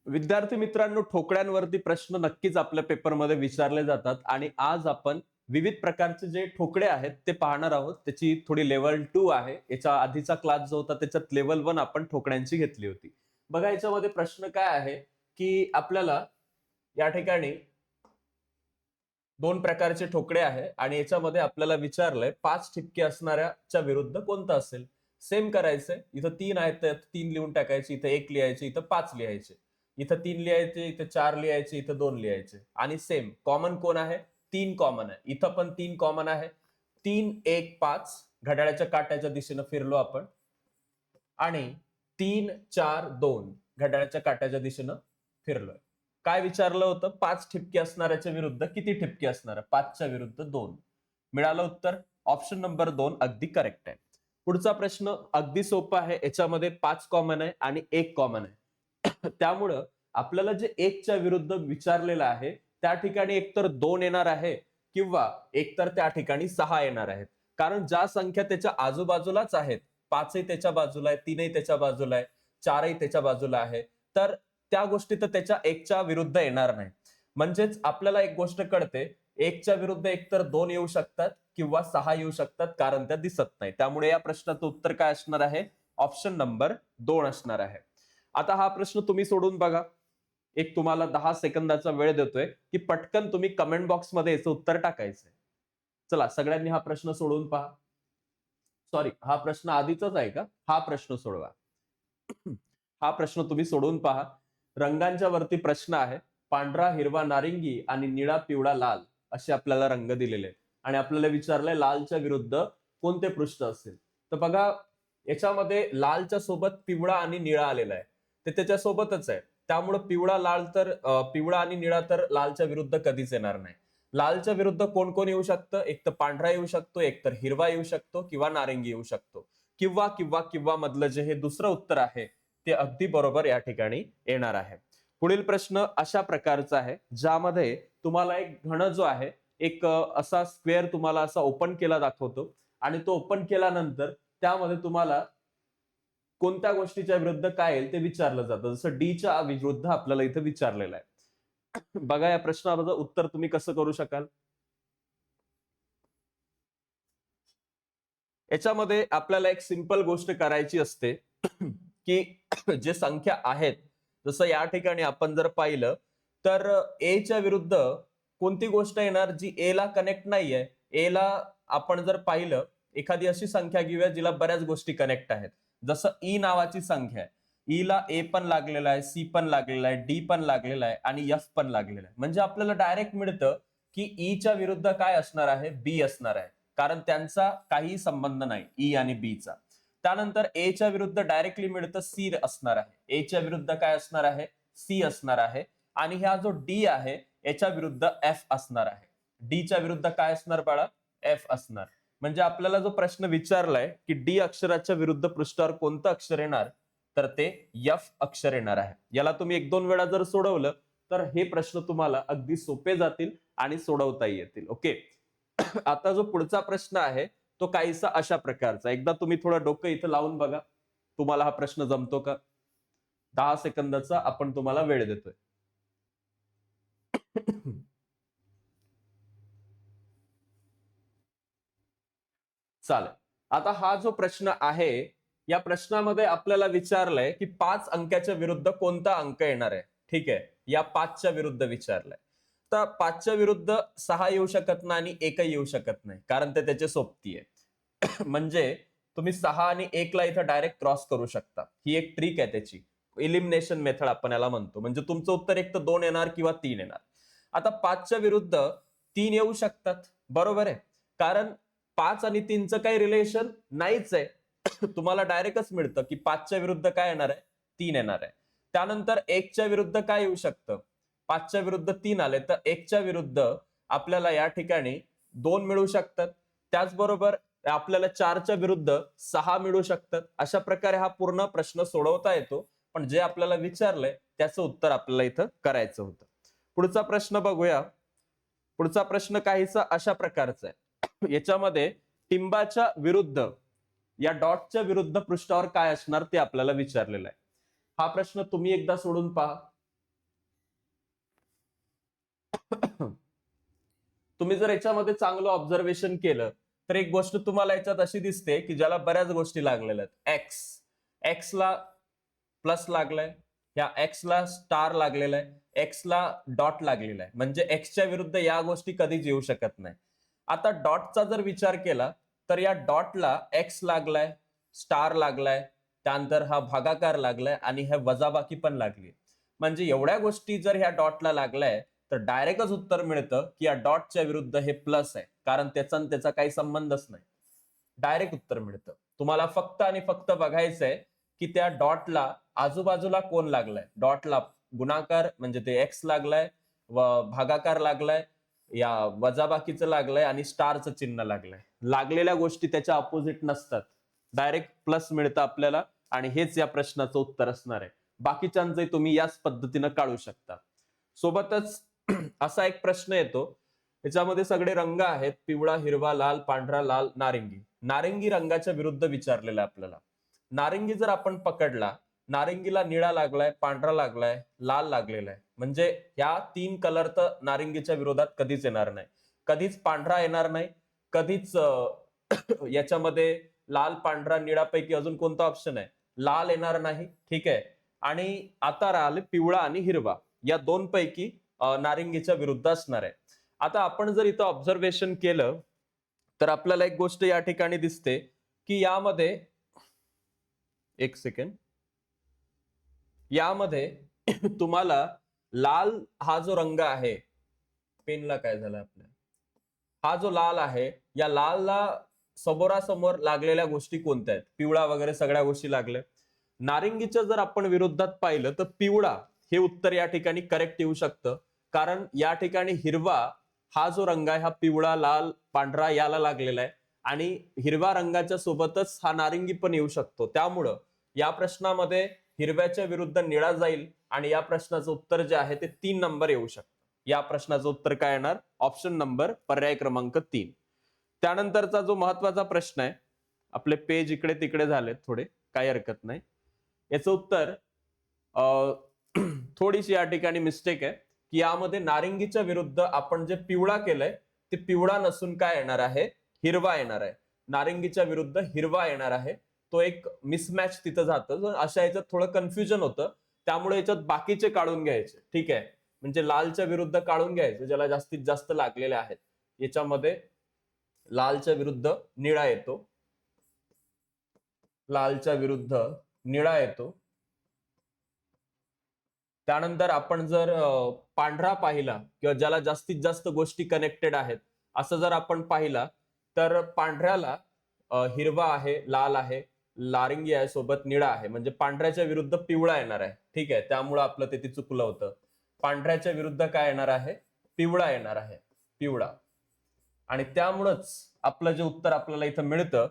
विद्यार्थी मित्रांनो, ठोकळ्यांवरती प्रश्न नक्कीच आपल्या पेपरमध्ये विचारले जातात आणि आज आपण विविध प्रकारचे जे ठोकळे आहेत ते पाहणार आहोत. त्याची थोडी लेवल 2 आहे. याच्या आधीचा क्लास जो होता त्याच्यात लेवल 1 आपण ठोकळ्यांची घेतली होती. बघा याच्यामध्ये प्रश्न काय आहे, की आपल्याला या ठिकाणी 2 प्रकारचे ठोकळे आहे आणि याच्यामध्ये आपल्याला विचारलंय 5 ठिपके असणाऱ्याच्या विरुद्ध कोणतं असेल? सेम करायचंय. इथं 3 आहेत तर 3 लिहून टाकायचे, इथं 1 लिहायचे, इथं 5 लिहायचे. इथं 3 लिहायचे, इथं 4 लिहायचे, इथं 2 लिहायचे. आणि सेम कॉमन कोण आहे? 3 कॉमन आहे. इथं पण 3 कॉमन आहे. 3, 1, 5 घड्याळाच्या काट्याच्या दिशेनं फिरलो आपण आणि 3, 4, 2 घड्याळाच्या काट्याच्या दिशेनं फिरलोय. काय विचारलं होतं? 5 ठिपके असणाऱ्याच्या विरुद्ध किती ठिपके असणार? 5च्या विरुद्ध 2. मिळालं उत्तर ऑप्शन नंबर 2 अगदी करेक्ट आहे. पुढचा प्रश्न अगदी सोपा आहे. याच्यामध्ये 5 कॉमन आहे आणि 1 कॉमन आहे. त्यामुळं आपल्याला जे 1च्या विरुद्ध विचारलेलं आहे त्या ठिकाणी एकतर 2 येणार आहे किंवा एकतर त्या ठिकाणी 6 येणार आहेत. कारण ज्या संख्या त्याच्या आजूबाजूलाच आहेत, 5ही त्याच्या बाजूला आहे, 3ही त्याच्या बाजूला आहे, 4ही त्याच्या बाजूला आहे, तर त्या गोष्टी तर त्याच्या 1च्या विरुद्ध येणार नाही. म्हणजेच आपल्याला एक गोष्ट कळते, 1च्या विरुद्ध एकतर 2 येऊ शकतात किंवा 6 येऊ शकतात, कारण त्या दिसत नाही. त्यामुळे या प्रश्नाचं उत्तर काय असणार आहे? ऑप्शन नंबर 2 असणार आहे. आता हा प्रश्न तुम्ही सोडून बघा. एक तुम्हाला 10 सेकंदाचा वेळ देतोय, की पटकन तुम्ही कमेंट बॉक्समध्ये याचं उत्तर टाकायचंय. चला सगळ्यांनी हा प्रश्न सोडवून पहा. सॉरी, हा प्रश्न आधीचाच आहे का? हा प्रश्न सोडवा. हा प्रश्न तुम्ही सोडवून पहा. रंगांच्या वरती प्रश्न आहे. पांढरा, हिरवा, नारिंगी आणि निळा, पिवळा, लाल असे आपल्याला रंग दिलेले आहेत आणि आपल्याला विचारलंय लालच्या विरुद्ध कोणते पृष्ठ असेल. तर बघा याच्यामध्ये लालच्या सोबत पिवळा आणि निळा आलेला आहे. ते त्याच्या सोबतच आहे. त्यामुळे पिवळा आणि निळा तर लालच्या विरुद्ध कधीच येणार नाही. लालच्या विरुद्ध कोण कोण येऊ शकतं? एक तर पांढरा येऊ शकतो, एक तर हिरवा येऊ शकतो किंवा नारिंगी येऊ शकतो. किंवा किंवा किंवा मधलं जे हे दुसरं उत्तर आहे ते अगदी बरोबर या ठिकाणी येणार आहे. पुढील प्रश्न अशा प्रकारचा आहे, ज्यामध्ये तुम्हाला एक घन जो आहे, एक असा स्क्वेअर तुम्हाला असा ओपन केला दाखवतो आणि तो ओपन केल्यानंतर त्यामध्ये तुम्हाला कोणत्या गोष्टीच्या विरुद्ध काय येईल ते विचारलं जातं. जसं डीच्या विरुद्ध आपल्याला इथं विचारलेलं आहे. बघा या प्रश्नाचं उत्तर तुम्ही कसं करू शकाल? याच्यामध्ये आपल्याला एक सिंपल गोष्ट करायची असते, की जे संख्या आहेत, जसं या ठिकाणी आपण जर पाहिलं तर ए च्या विरुद्ध कोणती गोष्ट येणार जी ए ला कनेक्ट नाहीये. ए ला आपण जर पाहिलं, एखादी अशी संख्या घेऊया जिला बऱ्याच गोष्टी कनेक्ट आहेत. जसं ई नावाची संख्या आहे. ई ला ए पण लागलेला आहे, सी पण लागलेला आहे, डी पण लागलेला आहे आणि एफ पण लागलेला आहे. म्हणजे आपल्याला डायरेक्ट मिळतं की ई च्या विरुद्ध काय असणार आहे? बी असणार आहे. कारण त्यांचा काही संबंध नाही ई आणि बी चा. त्यानंतर ए च्या विरुद्ध डायरेक्टली मिळतं सी असणार आहे. ए च्या विरुद्ध काय असणार आहे? सी असणार आहे. आणि हा जो डी आहे याच्या विरुद्ध एफ असणार आहे. डी च्या विरुद्ध काय असणार बाळा? एफ असणार. म्हणजे आपल्याला जो प्रश्न विचारलाय की डी अक्षराच्या विरुद्ध पृष्ठावर कोणतं अक्षर येणार, तर ते एफ अक्षर येणार आहे. याला तुम्ही 1-2 वेळा जर सोडवलं तर हे प्रश्न तुम्हाला अगदी सोपे जातील आणि सोडवता येतील. ओके. आता जो पुढचा प्रश्न आहे तो काहीसा अशा प्रकारचा. एकदा तुम्ही थोडं डोकं इथं लावून बघा. तुम्हाला हा प्रश्न जमतो का? 10 सेकंदाचा आपण तुम्हाला वेळ देतोय. चालेल. आता हा जो प्रश्न आहे, या प्रश्नामध्ये आपल्याला विचारलंय की 5 अंकाच्या विरुद्ध कोणता अंक येणार आहे. ठीक आहे. या 5च्या विरुद्ध विचारलंय. तर 5च्या विरुद्ध 6 येऊ शकत नाही आणि 1 येऊ शकत नाही, कारण ते त्याचे सोबती आहे. म्हणजे तुम्ही 6 आणि 1 ला इथं डायरेक्ट क्रॉस करू शकता. ही एक ट्रिक आहे त्याची. एलिमिनेशन मेथड आपण याला म्हणतो. म्हणजे तुमचं उत्तर एक तर 2 येणार किंवा 3 येणार. आता 5च्या विरुद्ध 3 येऊ शकतात. बरोबर आहे. कारण 5 आणि 3चं काही रिलेशन नाहीच आहे. तुम्हाला डायरेक्टच मिळतं की 5च्या विरुद्ध काय येणार आहे? 3 येणार आहे. त्यानंतर 1च्या विरुद्ध काय येऊ शकतं? 5च्या विरुद्ध 3 आले तर 1च्या विरुद्ध आपल्याला या ठिकाणी 2 मिळू शकतात. त्याचबरोबर आपल्याला 4च्या विरुद्ध 6 मिळू शकतात. अशा प्रकारे हा पूर्ण प्रश्न सोडवता येतो. पण जे आपल्याला विचारलंय त्याचं उत्तर आपल्याला इथं करायचं होतं. पुढचा प्रश्न बघूया. पुढचा प्रश्न काहीसा अशा प्रकारचा आहे. याच्यामध्ये टिंबाच्या विरुद्ध या डॉटच्या विरुद्ध पृष्ठावर काय असणार ते आपल्याला विचारलेलं आहे. हा प्रश्न तुम्ही एकदा सोडून पहा. तुम्ही जर याच्यामध्ये चांगलं ऑब्झर्वेशन केलं तर एक गोष्ट तुम्हाला याच्यात अशी दिसते की ज्याला बऱ्याच गोष्टी लागलेल्या आहेत. एक्स ला प्लस लागलाय, या एक्स ला स्टार लागलेला आहे, एक्स ला डॉट लागलेला आहे, म्हणजे एक्सच्या विरुद्ध या गोष्टी कधीच येऊ शकत नाही. आता डॉटचा जर विचार केला तर या डॉटला एक्स लागलाय, स्टार लागलाय, त्यानंतर हा भागाकार लागलाय आणि ह्या वजाबाकी पण लागली. म्हणजे एवढ्या गोष्टी जर ह्या डॉटला लागलाय तर डायरेक्टच उत्तर मिळतं की या डॉटच्या विरुद्ध हे प्लस आहे, कारण त्याचा आणि त्याचा काही संबंधच नाही. डायरेक्ट उत्तर मिळतं. तुम्हाला फक्त आणि फक्त बघायचंय की त्या डॉटला आजूबाजूला कोण लागलाय. डॉटला गुणाकार म्हणजे ते एक्स लागलाय, व भागाकार लागलाय, या वजाबाकीचं लागलंय आणि स्टारचं चिन्ह लागलंय. लागलेल्या गोष्टी त्याच्या अपोजिट नसतात. डायरेक्ट प्लस मिळतं आपल्याला आणि हेच या प्रश्नाचं उत्तर असणार आहे. बाकीच्यांचे तुम्ही याच पद्धतीनं काढू शकता. सोबतच असा एक प्रश्न येतो, याच्यामध्ये सगळे रंग आहेत, पिवळा, हिरवा, लाल, पांढरा, लाल, नारिंगी. नारिंगी रंगाच्या विरुद्ध विचारलेलं आपल्याला. नारिंगी जर आपण पकडला, नारिंगीला निळा लागलाय, पांढरा लागलाय, लाल लागलेला आहे, म्हणजे या 3 कलर तर नारिंगीच्या विरोधात कधीच येणार नाही. कधीच पांढरा येणार नाही, कधीच याच्यामध्ये लाल, पांढरा, निळापैकी अजून कोणता ऑप्शन आहे, लाल येणार नाही. ठीक आहे. आणि आता राहिले पिवळा आणि हिरवा, या 2 पैकी नारिंगीच्या विरुद्ध असणार आहे. आता आपण जर इथं ऑब्झर्वेशन केलं तर आपल्याला एक गोष्ट या ठिकाणी दिसते की यामध्ये एक सेकंड, यामध्ये तुम्हाला लाल हा जो रंग आहे, पेनला काय झालं आपल्या, हा जो लाल आहे, या लालला समोरासमोर लागलेल्या गोष्टी कोणत्या आहेत, पिवळा वगैरे सगळ्या गोष्टी लागल्या. नारिंगीच्या जर आपण विरोधात पाहिलं तर पिवळा हे उत्तर या ठिकाणी करेक्ट येऊ शकतं, कारण या ठिकाणी हिरवा हा जो रंग आहे हा पिवळा, लाल, पांढरा याला लागलेला आहे आणि हिरव्या रंगाच्या सोबतच हा नारिंगी पण येऊ शकतो. त्यामुळं या प्रश्नामध्ये हिरव्याच्या विरुद्ध निळा जाईल आणि या प्रश्नाचं उत्तर जे आहे ते 3 नंबर येऊ शकतं. या प्रश्नाचं उत्तर काय येणार, ऑप्शन नंबर पर्याय क्रमांक 3. त्यानंतरचा जो महत्वाचा प्रश्न आहे, आपले पेज इकडे तिकडे झालेत थोडे, काही हरकत नाही. याचं उत्तर थोडीशी या ठिकाणी मिस्टेक आहे की यामध्ये नारिंगीच्या विरुद्ध आपण जे पिवळा केलंय ते पिवळा नसून काय येणार आहे, हिरवा येणार आहे. नारिंगीच्या विरुद्ध हिरवा येणार आहे. तो एक मिसमॅच तिथं जातं. अशा याच्यात थोडं कन्फ्युजन होतं, त्यामुळे याच्यात बाकीचे काढून घ्यायचे. ठीक आहे, म्हणजे लालच्या विरुद्ध काढून घ्यायचे ज्याला जास्तीत जास्त लागलेले आहेत. याच्यामध्ये लालच्या विरुद्ध निळा येतो, लालच्या विरुद्ध निळा येतो. त्यानंतर आपण जर पांढरा पाहिला किंवा ज्याला जास्तीत जास्त गोष्टी कनेक्टेड आहेत असं जर आपण पाहिला तर पांढऱ्याला हिरवा आहे, लाल आहे, नारिंगी आहे, सोबत निळा आहे, म्हणजे पांढऱ्याच्या विरुद्ध पिवळा येणार आहे. ठीक आहे, त्यामुळे आपलं ते चुकलं होतं. पांढऱ्याच्या विरुद्ध काय येणार आहे, पिवळा येणार आहे, पिवळा. आणि त्यामुळंच आपलं जे उत्तर आपल्याला इथं मिळतं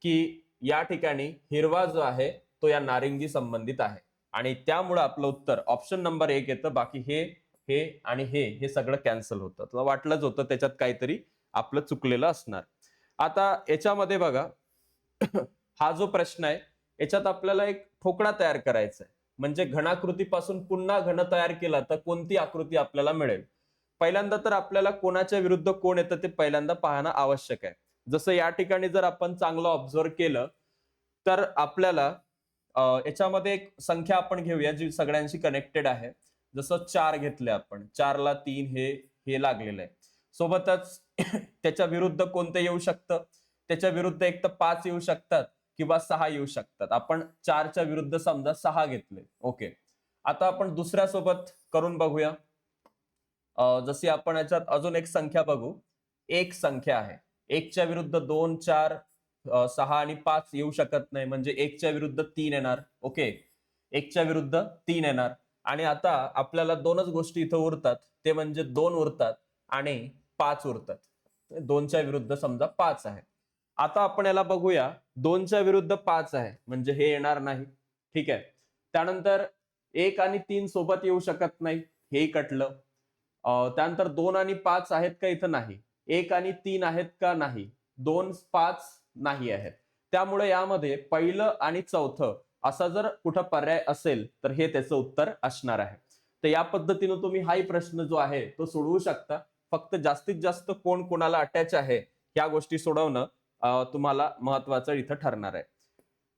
की या ठिकाणी हिरवा जो आहे तो या नारिंगी संबंधित आहे आणि त्यामुळं आपलं उत्तर ऑप्शन नंबर 1 येतं. बाकी हे आणि हे सगळं कॅन्सल होतं. तुला वाटलंच होतं त्याच्यात काहीतरी आपलं चुकलेलं असणार. आता याच्यामध्ये बघा हा जो प्रश्न आहे याच्यात आपल्याला एक ठोकळा तयार करायचा आहे, म्हणजे घनाकृतीपासून पुन्हा घन तयार केला तर कोणती आकृती आपल्याला मिळेल. पहिल्यांदा तर आपल्याला कोणाच्या विरुद्ध कोण येतं ते पहिल्यांदा पाहणं आवश्यक आहे. जसं या ठिकाणी जर आपण चांगलं ऑब्झर्व केलं तर आपल्याला याच्यामध्ये एक संख्या आपण घेऊया जी सगळ्यांशी कनेक्टेड आहे. जसं 4 घेतले आपण, 4 ला 3 हे लागलेलं आहे. सोबतच त्याच्या विरुद्ध कोणतं येऊ शकतं, त्याच्या विरुद्ध एक तर 5 येऊ शकतात किंवा 6 येऊ शकतात. आपण 4च्या विरुद्ध समजा 6 घेतले. ओके, आता आपण दुसऱ्या सोबत करून बघूया. जशी आपण याच्यात अजून एक संख्या बघू. एक संख्या आहे, 1च्या विरुद्ध 2, 4, 6 आणि 5 येऊ शकत नाही, म्हणजे 1च्या विरुद्ध 3 येणार. ओके, 1च्या विरुद्ध 3 येणार. आणि आता आपल्याला 2च गोष्टी इथं उरतात, ते म्हणजे 2 उरतात आणि 5 उरतात. 2च्या विरुद्ध समजा 5 आहे. आता आपण याला बघूया, 2च्या विरुद्ध 5 आहे म्हणजे हे येणार नाही. ठीक आहे, त्यानंतर 1 आणि 3 सोबत येऊ शकत नाही, हे कटलं. त्यानंतर 2 आणि 5 आहेत का इथं, नाही. 1 आणि 3 आहेत का, नाही. 2, 5 नाही आहेत. त्यामुळे यामध्ये पहिलं आणि चौथं असा जर कुठं पर्याय असेल तर हे त्याचं उत्तर असणार आहे. तर या पद्धतीने तुम्ही हाही प्रश्न जो आहे तो सोडवू शकता. फक्त जास्तीत जास्त कोण कोणाला अटॅच आहे या गोष्टी सोडवणं तुम्हाला महत्वाचं इथं ठरणार आहे.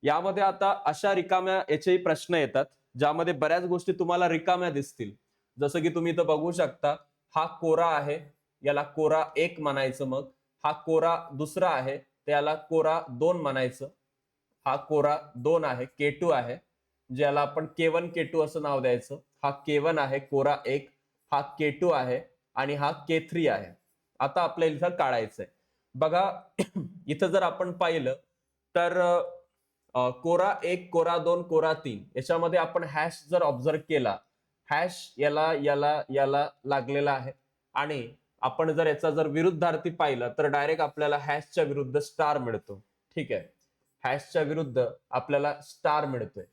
यामध्ये आता अशा रिकाम्या याचे प्रश्न येतात ज्यामध्ये बऱ्याच गोष्टी तुम्हाला रिकाम्या दिसतील. जसं की तुम्ही इथं बघू शकता, हा कोरा आहे, याला कोरा 1 म्हणायचं. मग हा कोरा दुसरा आहे, त्याला कोरा 2 म्हणायचं. हा कोरा 2 आहे, K2 आहे, ज्याला आपण K1 K2 असं नाव द्यायचं. हा K1 आहे, कोरा 1. हा K2 आहे आणि हा K3 आहे. आता आपल्याला इथं काढायचंय. बघा इथं जर आपण पाहिलं तर कोरा 1, कोरा 2, कोरा 3 याच्यामध्ये आपण हॅश जर ऑब्झर्व केला, हॅश याला याला याला लागलेला आहे आणि आपण जर याचा जर विरुद्धार्थी पाहिलं तर डायरेक्ट आपल्याला हॅशच्या विरुद्ध स्टार मिळतो. ठीक आहे, हॅशच्या विरुद्ध आपल्याला स्टार मिळतोय.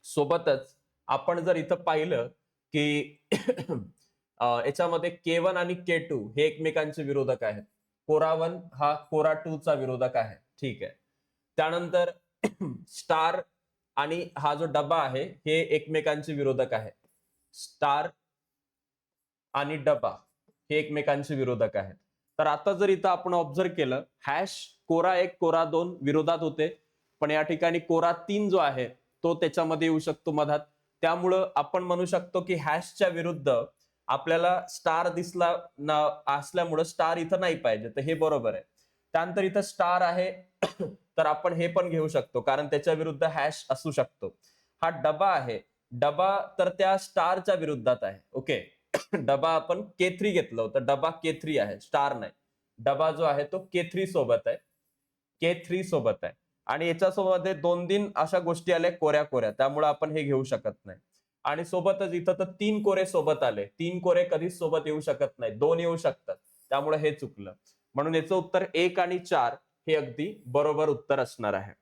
सोबतच आपण जर इथं पाहिलं की याच्यामध्ये K1 आणि K2 हे एकमेकांचे विरोधक आहेत. कोरा 1 हा कोरा 2 चा विरोधक आहे. ठीक आहे, त्यानंतर स्टार आणि हा जो डबा आहे हे एकमेकांचे विरोधक आहे. स्टार आणि डबा हे एकमेकांचे विरोधक आहेत. तर आता जर इथं आपण ऑब्झर्व केलं, हॅश कोरा 1 कोरा 2 विरोधात होते, पण या ठिकाणी कोरा 3 जो आहे तो त्याच्यामध्ये येऊ शकतो मधात. त्यामुळं आपण म्हणू शकतो की हॅशच्या विरुद्ध आपल्याला स्टार दिसला असल्यामुळं स्टार इथं नाही पाहिजे, तर हे बरोबर आहे. त्यानंतर इथं स्टार आहे तर आपण हे पण घेऊ शकतो कारण त्याच्या विरुद्ध हॅश असू शकतो. हा डबा आहे, डबा तर त्या स्टारच्या विरुद्धात आहे. ओके, डबा आपण K3 घेतलं होतं, डबा K3 आहे, स्टार नाही. डबा जो आहे तो K3 सोबत आहे, K3 सोबत आहे आणि याच्यासोबत 2-3 अशा गोष्टी आल्या कोऱ्या कोऱ्या, त्यामुळे आपण हे घेऊ शकत नाही. आणि सोबतच इथं तर 3 कोरे सोबत आले. 3 कोरे कधीच सोबत येऊ शकत नाही, 2 येऊ शकतात, त्यामुळे हे चुकलं. म्हणून याचं उत्तर 1 आणि 4 हे अगदी बरोबर उत्तर असणार आहे.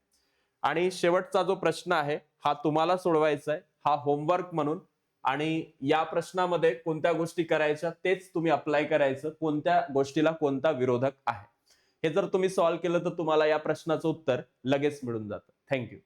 आणि शेवटचा जो प्रश्न आहे हा तुम्हाला सोडवायचा आहे, हा होमवर्क म्हणून. आणि या प्रश्नामध्ये कोणत्या गोष्टी करायच्या तेच तुम्ही अप्लाय करायचं, कोणत्या गोष्टीला कोणता विरोधक आहे. हे जर तुम्ही सॉल्व्ह केलं तर तुम्हाला या प्रश्नाचं उत्तर लगेच मिळून जातं. थँक्यू.